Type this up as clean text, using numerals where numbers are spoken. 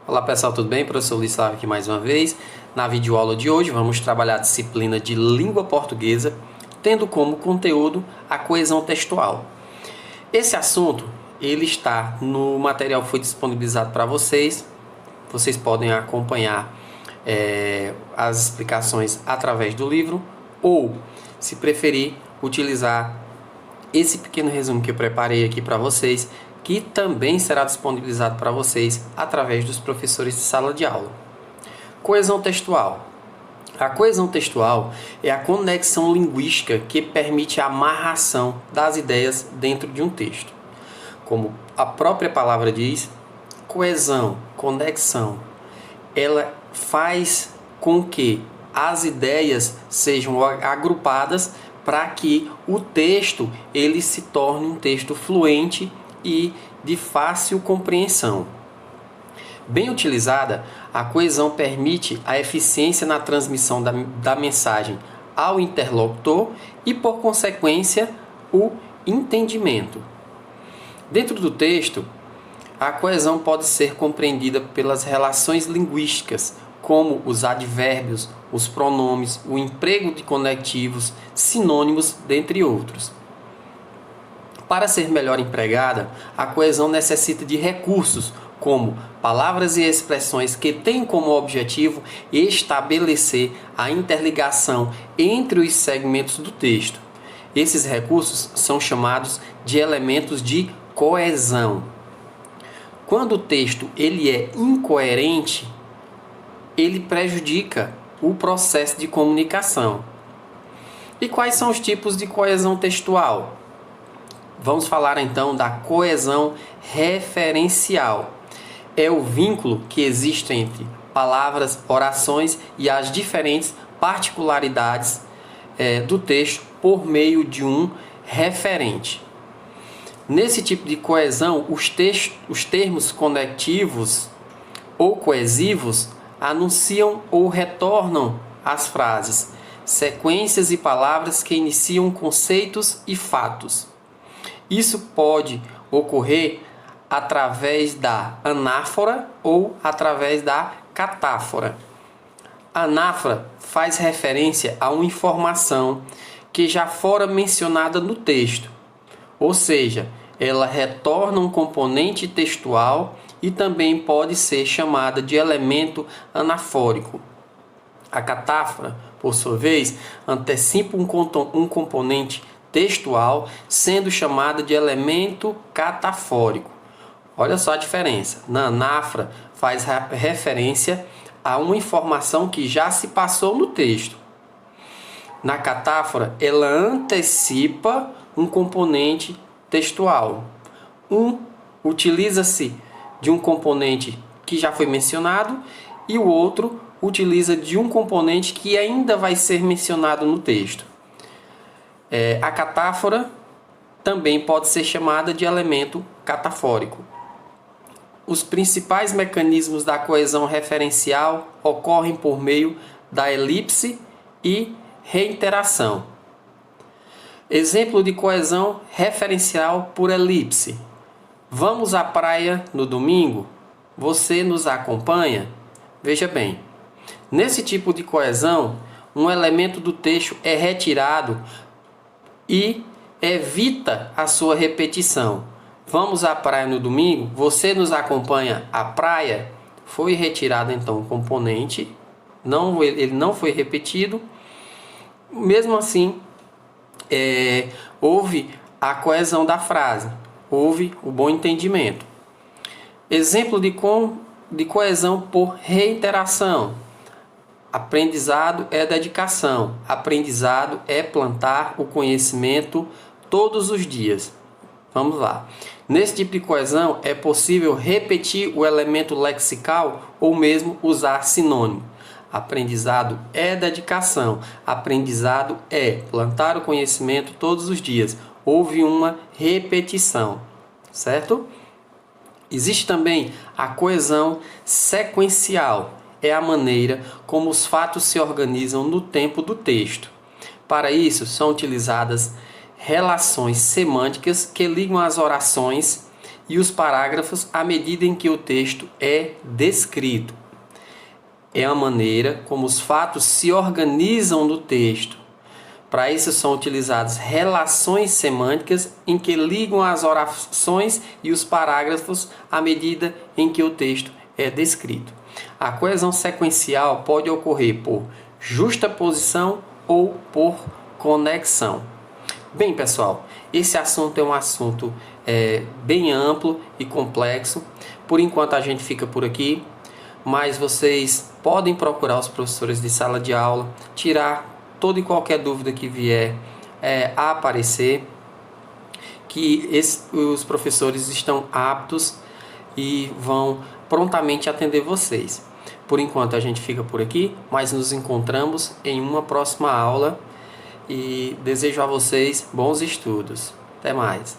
Olá pessoal, tudo bem? Professor Luiz Flávio aqui mais uma vez. Na videoaula de hoje vamos trabalhar a disciplina de língua portuguesa, tendo como conteúdo a coesão textual. Esse assunto ele está no material que foi disponibilizado para vocês. Vocês podem acompanhar as explicações através do livro ou, se preferir, utilizar esse pequeno resumo que eu preparei aqui para vocês, que também será disponibilizado para vocês através dos professores de sala de aula. Coesão textual. A coesão textual é a conexão linguística que permite a amarração das ideias dentro de um texto. Como a própria palavra diz, coesão, conexão, ela faz com que as ideias sejam agrupadas para que o texto ele se torne um texto fluente e de fácil compreensão. Bem utilizada, a coesão permite a eficiência na transmissão da mensagem ao interlocutor e, por consequência, o entendimento. Dentro do texto, a coesão pode ser compreendida pelas relações linguísticas, como os advérbios, os pronomes, o emprego de conectivos, sinônimos, dentre outros. Para ser melhor empregada, a coesão necessita de recursos, como palavras e expressões que têm como objetivo estabelecer a interligação entre os segmentos do texto. Esses recursos são chamados de elementos de coesão. Quando o texto ele é incoerente, ele prejudica o processo de comunicação. E quais são os tipos de coesão textual? Vamos falar então da coesão referencial. É o vínculo que existe entre palavras, orações e as diferentes particularidades do texto por meio de um referente. Nesse tipo de coesão, os termos conectivos ou coesivos anunciam ou retornam as frases, sequências e palavras que iniciam conceitos e fatos. Isso pode ocorrer através da anáfora ou através da catáfora. A anáfora faz referência a uma informação que já fora mencionada no texto, ou seja, ela retorna um componente textual e também pode ser chamada de elemento anafórico. A catáfora, por sua vez, antecipa um componente textual, sendo chamada de elemento catafórico. Olha só a diferença. Na anáfora faz referência a uma informação que já se passou no texto. Na catáfora, ela antecipa um componente textual. Utiliza-se de um componente que já foi mencionado e o outro utiliza de um componente que ainda vai ser mencionado no texto. A catáfora também pode ser chamada de elemento catafórico. Os principais mecanismos da coesão referencial ocorrem por meio da elipse e reiteração. Exemplo de coesão referencial por elipse. Vamos à praia no domingo? Você nos acompanha? Veja bem, nesse tipo de coesão, um elemento do texto é retirado e evita a sua repetição. Vamos à praia no domingo? Você nos acompanha à praia? Foi retirado então o componente, ele não foi repetido. Mesmo assim, houve a coesão da frase, houve o bom entendimento. Exemplo de coesão por reiteração. Aprendizado é dedicação. Aprendizado é plantar o conhecimento todos os dias. Vamos lá. Nesse tipo de coesão é possível repetir o elemento lexical ou mesmo usar sinônimo. Aprendizado é dedicação. Aprendizado é plantar o conhecimento todos os dias. Houve uma repetição, certo? Existe também a coesão sequencial. É a maneira como os fatos se organizam no tempo do texto. Para isso, são utilizadas relações semânticas que ligam as orações e os parágrafos à medida em que o texto é descrito. É a maneira como os fatos se organizam no texto. Para isso são utilizadas relações semânticas em que ligam as orações e os parágrafos à medida em que o texto é descrito. A coesão sequencial pode ocorrer por justaposição ou por conexão. Bem, pessoal, esse assunto é um assunto bem amplo e complexo. Por enquanto a gente fica por aqui, mas vocês podem procurar os professores de sala de aula, tirar toda e qualquer dúvida que vier a aparecer, que os professores estão aptos e vão prontamente atender vocês. Por enquanto a gente fica por aqui, mas nos encontramos em uma próxima aula e desejo a vocês bons estudos. Até mais!